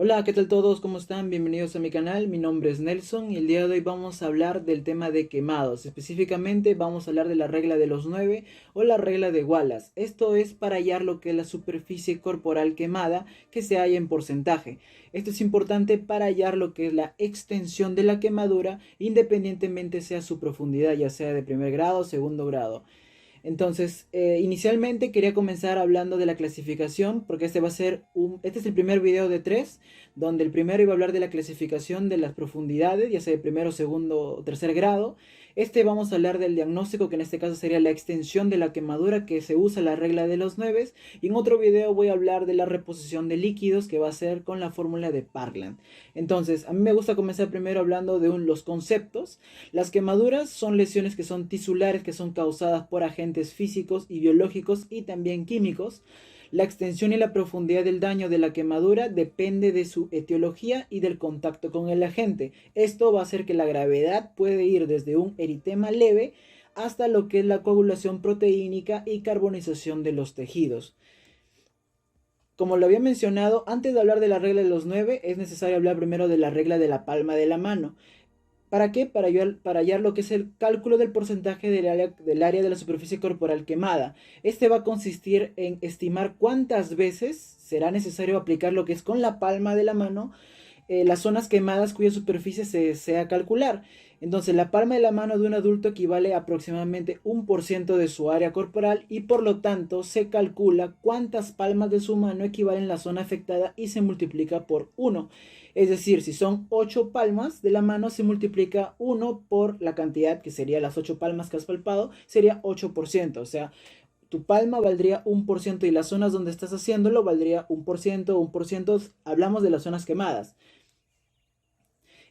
Hola, ¿qué tal todos? ¿Cómo están? Bienvenidos a mi canal. Mi nombre es Nelson y el día de hoy vamos a hablar del tema de quemados. Específicamente vamos a hablar de la regla de los 9 o la regla de Wallace. Esto es para hallar lo que es la superficie corporal quemada que se halla en porcentaje. Esto es importante para hallar lo que es la extensión de la quemadura independientemente sea su profundidad, ya sea de primer grado o segundo grado. Entonces, inicialmente quería comenzar hablando de la clasificación, porque este es el primer video de tres, donde el primero iba a hablar de la clasificación de las profundidades, ya sea de primero, segundo o tercer grado. Este vamos a hablar del diagnóstico, que en este caso sería la extensión de la quemadura, que se usa la regla de los 9. Y en otro video voy a hablar de la reposición de líquidos, que va a ser con la fórmula de Parkland. Entonces, a mí me gusta comenzar primero hablando de los conceptos. Las quemaduras son lesiones que son tisulares, que son causadas por agentes físicos y biológicos y también químicos. La extensión y la profundidad del daño de la quemadura depende de su etiología y del contacto con el agente. Esto va a hacer que la gravedad puede ir desde un eritema leve hasta lo que es la coagulación proteínica y carbonización de los tejidos. Como lo había mencionado, antes de hablar de la regla de los 9, es necesario hablar primero de la regla de la palma de la mano. ¿Para qué? Para hallar lo que es el cálculo del porcentaje del área de la superficie corporal quemada. Este va a consistir en estimar cuántas veces será necesario aplicar lo que es con la palma de la mano las zonas quemadas cuya superficie se desea calcular. Entonces, la palma de la mano de un adulto equivale a aproximadamente 1% de su área corporal y por lo tanto se calcula cuántas palmas de su mano equivalen a la zona afectada y se multiplica por 1. Es decir, si son 8 palmas de la mano, se multiplica 1 por la cantidad que sería las 8 palmas que has palpado, sería 8%. O sea, tu palma valdría 1% y las zonas donde estás haciéndolo valdría 1%, 1%. Hablamos de las zonas quemadas.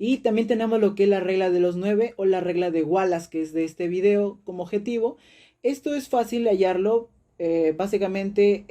Y también tenemos lo que es la regla de los 9 o la regla de Wallace, que es de este video como objetivo. Esto es fácil hallarlo. Básicamente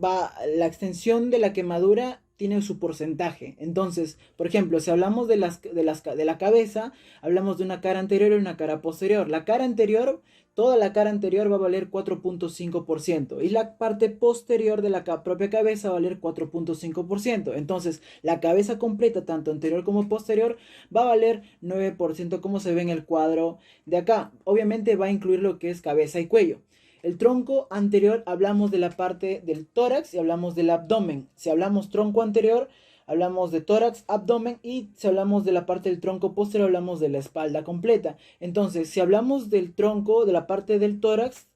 la extensión de la quemadura tiene su porcentaje. Entonces, por ejemplo, si hablamos de la cabeza, hablamos de una cara anterior y una cara posterior. La cara anterior, toda la cara anterior va a valer 4.5% y la parte posterior de la propia cabeza va a valer 4.5%. Entonces, la cabeza completa, tanto anterior como posterior, va a valer 9%, como se ve en el cuadro de acá. Obviamente va a incluir lo que es cabeza y cuello. El tronco anterior hablamos de la parte del tórax y hablamos del abdomen. Si hablamos tronco anterior, hablamos de tórax, abdomen, y si hablamos de la parte del tronco posterior, hablamos de la espalda completa. Entonces, si hablamos del tronco, de la parte del tórax,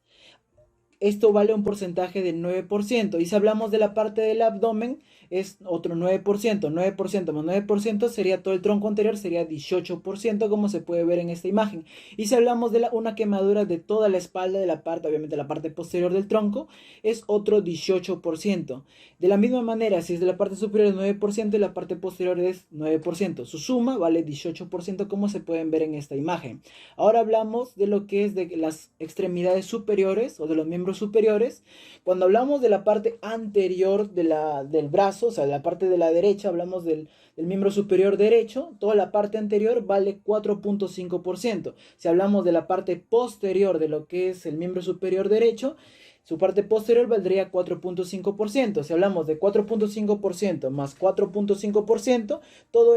esto vale un porcentaje del 9%. Y si hablamos de la parte del abdomen, es otro 9%. 9% más 9% sería todo el tronco anterior, sería 18%, como se puede ver en esta imagen. Y si hablamos de una quemadura de toda la espalda, de la parte, obviamente la parte posterior del tronco, es otro 18%. De la misma manera, si es de la parte superior es 9% y la parte posterior es 9%. Su suma vale 18%, como se pueden ver en esta imagen. Ahora hablamos de lo que es de las extremidades superiores o de los miembros superiores. Cuando hablamos de la parte anterior del brazo, o sea, de la parte de la derecha, hablamos del miembro superior derecho. Toda la parte anterior vale 4.5%. Si hablamos de la parte posterior de lo que es el miembro superior derecho, su parte posterior valdría 4.5%. Si hablamos de 4.5% más 4.5%, todo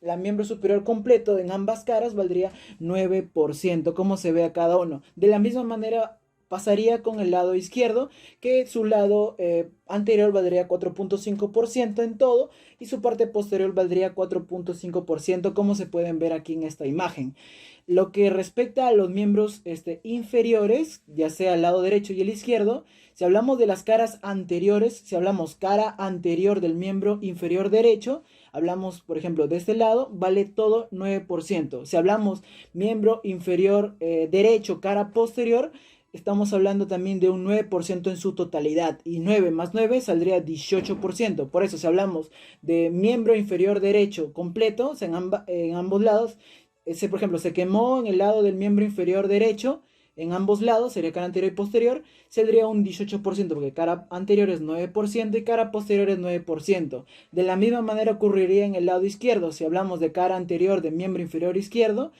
la miembro superior completo en ambas caras valdría 9%, como se ve a cada uno. De la misma manera pasaría con el lado izquierdo, que su lado anterior valdría 4.5% en todo y su parte posterior valdría 4.5%, como se pueden ver aquí en esta imagen. Lo que respecta a los miembros inferiores, ya sea el lado derecho y el izquierdo, si hablamos de las caras anteriores, si hablamos cara anterior del miembro inferior derecho, hablamos, por ejemplo, de este lado, vale todo 9%. Si hablamos miembro inferior derecho, cara posterior, estamos hablando también de un 9% en su totalidad. Y 9 más 9 saldría 18%. Por eso, si hablamos de miembro inferior derecho completo, o sea, en ambos lados, por ejemplo, se quemó en el lado del miembro inferior derecho, en ambos lados, sería cara anterior y posterior, saldría un 18%, porque cara anterior es 9% y cara posterior es 9%. De la misma manera ocurriría en el lado izquierdo. Si hablamos de cara anterior de miembro inferior izquierdo,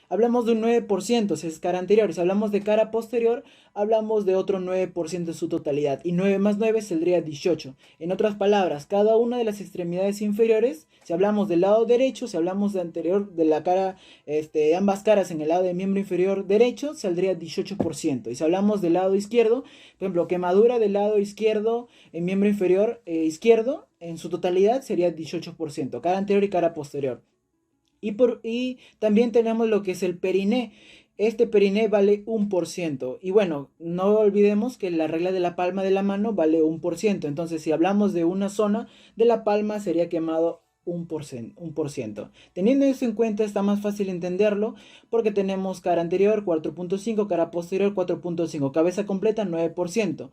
hablamos de un 9%, si es cara anterior. Si hablamos de cara posterior, hablamos de otro 9% en su totalidad. Y 9 más 9 saldría 18. En otras palabras, cada una de las extremidades inferiores, si hablamos del lado derecho, si hablamos de anterior, de la cara, ambas caras en el lado del miembro inferior derecho, saldría 18%. Y si hablamos del lado izquierdo, por ejemplo, quemadura del lado izquierdo en miembro inferior izquierdo, en su totalidad sería 18%, cara anterior y cara posterior. Y también tenemos lo que es el periné. Este periné vale 1%. Y bueno, no olvidemos que la regla de la palma de la mano vale 1%. Entonces, si hablamos de una zona de la palma, sería quemado 1%. Teniendo eso en cuenta, está más fácil entenderlo porque tenemos cara anterior 4.5, cara posterior 4.5, cabeza completa 9%.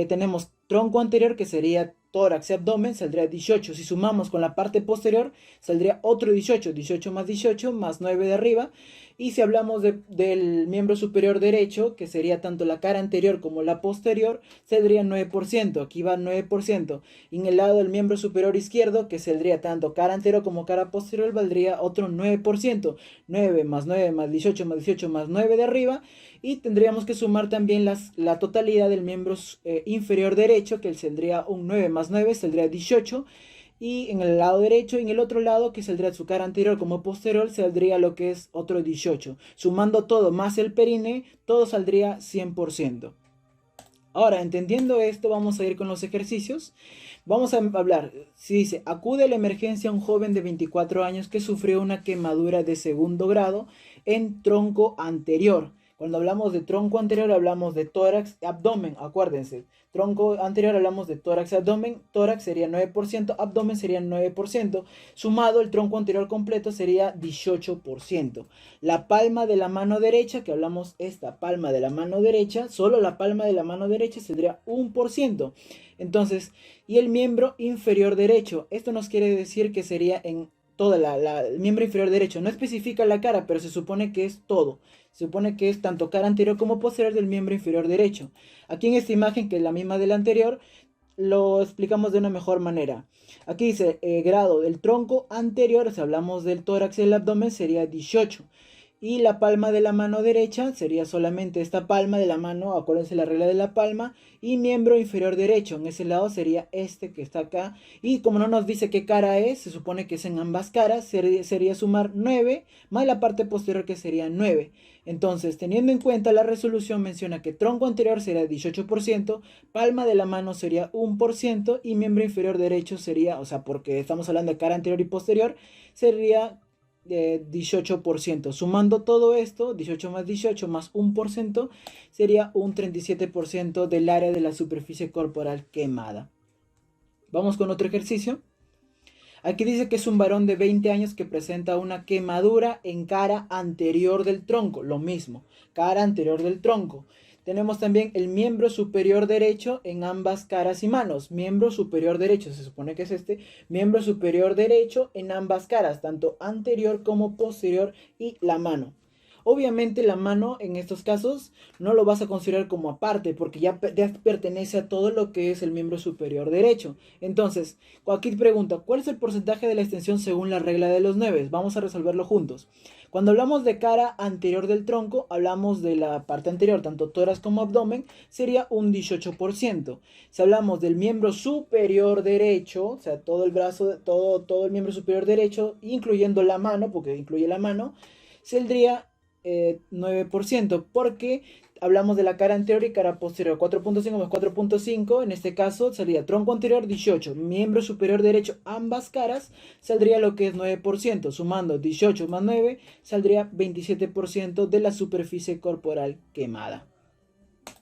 Tenemos tronco anterior, que sería tórax y abdomen, saldría 18. Si sumamos con la parte posterior, saldría otro 18. 18 más 9 de arriba. Y si hablamos del miembro superior derecho, que sería tanto la cara anterior como la posterior, saldría 9%. Aquí va 9%. Y en el lado del miembro superior izquierdo, que saldría tanto cara anterior como cara posterior, valdría otro 9%. 9 más 9 más 18 más 18 más 9 de arriba. Y tendríamos que sumar también la totalidad del miembro inferior derecho, que saldría un 9 más 9, saldría 18. Y en el lado derecho y en el otro lado, que saldría su cara anterior como posterior, saldría lo que es otro 18. Sumando todo más el perine, todo saldría 100%. Ahora, entendiendo esto, vamos a ir con los ejercicios. Vamos a hablar, si dice, acude a la emergencia un joven de 24 años que sufrió una quemadura de segundo grado en tronco anterior. Cuando hablamos de tronco anterior hablamos de tórax y abdomen, acuérdense. Tronco anterior hablamos de tórax y abdomen, tórax sería 9%, abdomen sería 9%, sumado el tronco anterior completo sería 18%. La palma de la mano derecha, que hablamos esta palma de la mano derecha, solo la palma de la mano derecha sería 1%. Entonces, y el miembro inferior derecho, esto nos quiere decir que sería en toda el miembro inferior derecho. No especifica la cara, pero se supone que es todo. Se supone que es tanto cara anterior como posterior del miembro inferior derecho. Aquí en esta imagen, que es la misma de la anterior, lo explicamos de una mejor manera. Aquí dice grado del tronco anterior, si hablamos del tórax y el abdomen, sería 18. Y la palma de la mano derecha sería solamente esta palma de la mano, acuérdense la regla de la palma. Y miembro inferior derecho, en ese lado sería este que está acá. Y como no nos dice qué cara es, se supone que es en ambas caras, sería sumar 9 más la parte posterior, que sería 9. Entonces, teniendo en cuenta la resolución, menciona que tronco anterior sería 18%, palma de la mano sería 1% y miembro inferior derecho sería, o sea, porque estamos hablando de cara anterior y posterior, sería 18%. Sumando todo esto, 18 más 18 más 1%, sería un 37% del área de la superficie corporal quemada. Vamos con otro ejercicio. Aquí dice que es un varón de 20 años que presenta una quemadura en cara anterior del tronco. Lo mismo, cara anterior del tronco. Tenemos también el miembro superior derecho en ambas caras y manos. Miembro superior derecho, se supone que es este. Miembro superior derecho en ambas caras, tanto anterior como posterior, y la mano. Obviamente la mano en estos casos no lo vas a considerar como aparte, porque ya pertenece a todo lo que es el miembro superior derecho. Entonces, aquí te pregunto, ¿cuál es el porcentaje de la extensión según la regla de los 9? Vamos a resolverlo juntos. Cuando hablamos de cara anterior del tronco, hablamos de la parte anterior, tanto tórax como abdomen, sería un 18%. Si hablamos del miembro superior derecho, o sea, todo el brazo, todo el miembro superior derecho, incluyendo la mano, porque incluye la mano, saldría 9%, porque hablamos de la cara anterior y cara posterior. 4.5 más 4.5, en este caso sería tronco anterior 18, miembro superior derecho ambas caras, saldría lo que es 9%, sumando 18 más 9, saldría 27% de la superficie corporal quemada.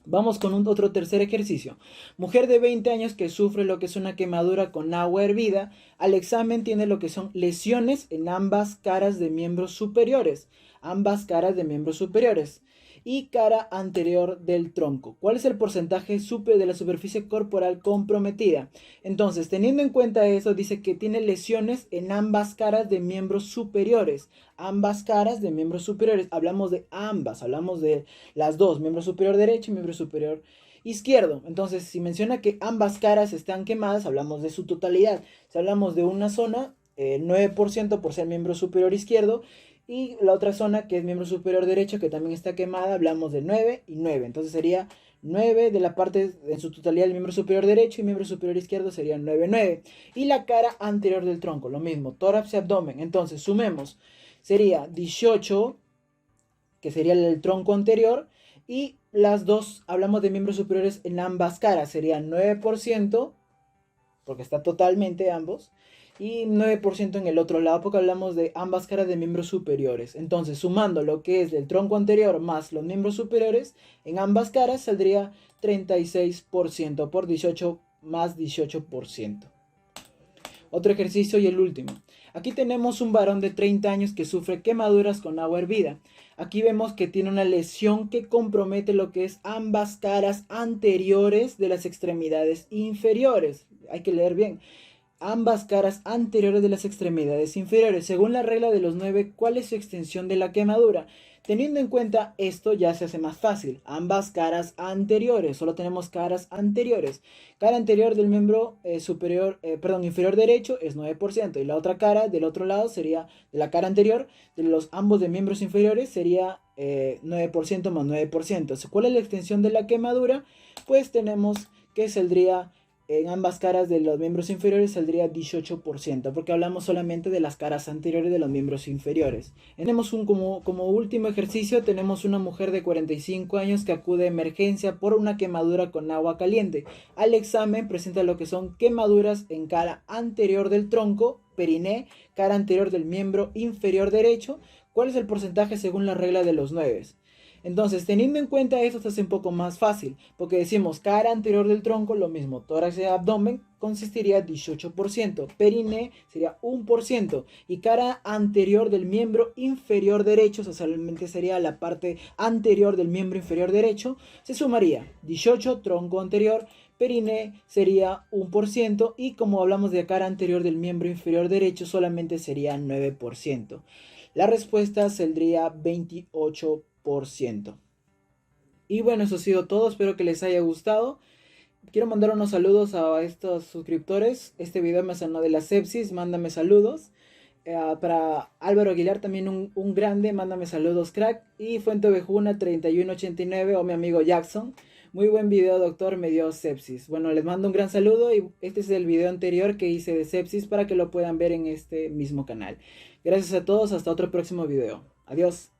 Vamos con otro tercer ejercicio. Mujer de 20 años que sufre lo que es una quemadura con agua hervida. Al examen tiene lo que son lesiones en ambas caras de miembros superiores. Ambas caras de miembros superiores. Y cara anterior del tronco. ¿Cuál es el porcentaje de la superficie corporal comprometida? Entonces, teniendo en cuenta eso, dice que tiene lesiones en ambas caras de miembros superiores. Ambas caras de miembros superiores. Hablamos de ambas, hablamos de las dos, miembro superior derecho y miembro superior izquierdo. Entonces, si menciona que ambas caras están quemadas, hablamos de su totalidad. Si hablamos de una zona, 9% por ser miembro superior izquierdo, Y la otra zona, que es miembro superior derecho, que también está quemada, hablamos de 9 y 9. Entonces sería 9 de la parte en su totalidad del miembro superior derecho, y miembro superior izquierdo sería 9, 9. Y la cara anterior del tronco, lo mismo, tórax y abdomen. Entonces sumemos, sería 18, que sería el tronco anterior, y las dos, hablamos de miembros superiores en ambas caras, sería 9%, porque está totalmente ambos, y 9% en el otro lado, porque hablamos de ambas caras de miembros superiores. Entonces, sumando lo que es del tronco anterior más los miembros superiores, en ambas caras saldría 36% por 18 más 18%. Otro ejercicio y el último. Aquí tenemos un varón de 30 años que sufre quemaduras con agua hervida. Aquí vemos que tiene una lesión que compromete lo que es ambas caras anteriores de las extremidades inferiores. Hay que leer bien. Ambas caras anteriores de las extremidades inferiores. Según la regla de los 9, ¿cuál es su extensión de la quemadura? Teniendo en cuenta esto, ya se hace más fácil. Ambas caras anteriores, solo tenemos caras anteriores. Cara anterior del miembro inferior derecho es 9%, y la otra cara del otro lado sería, de la cara anterior de los ambos de miembros inferiores, sería 9% más 9%. ¿Cuál es la extensión de la quemadura? Pues tenemos que saldría, en ambas caras de los miembros inferiores saldría 18%, porque hablamos solamente de las caras anteriores de los miembros inferiores. Tenemos como último ejercicio, tenemos una mujer de 45 años que acude a emergencia por una quemadura con agua caliente. Al examen presenta lo que son quemaduras en cara anterior del tronco, periné, cara anterior del miembro inferior derecho. ¿Cuál es el porcentaje según la regla de los 9? Entonces, teniendo en cuenta esto, se hace un poco más fácil, porque decimos cara anterior del tronco, lo mismo, tórax y abdomen consistiría 18%, periné sería 1%, y cara anterior del miembro inferior derecho, o sea, solamente sería la parte anterior del miembro inferior derecho, se sumaría 18, tronco anterior, periné sería 1%, y como hablamos de cara anterior del miembro inferior derecho, solamente sería 9%. La respuesta saldría 28%. Y bueno, eso ha sido todo. Espero que les haya gustado. Quiero mandar unos saludos a estos suscriptores. Este video me sanó de la sepsis. Mándame saludos. Para Álvaro Aguilar, también un grande. Mándame saludos, crack. Y Fuente Ovejuna 3189, o mi amigo Jackson. Muy buen video, doctor, me dio sepsis. Bueno, les mando un gran saludo, y este es el video anterior que hice de sepsis para que lo puedan ver en este mismo canal. Gracias a todos, hasta otro próximo video. Adiós.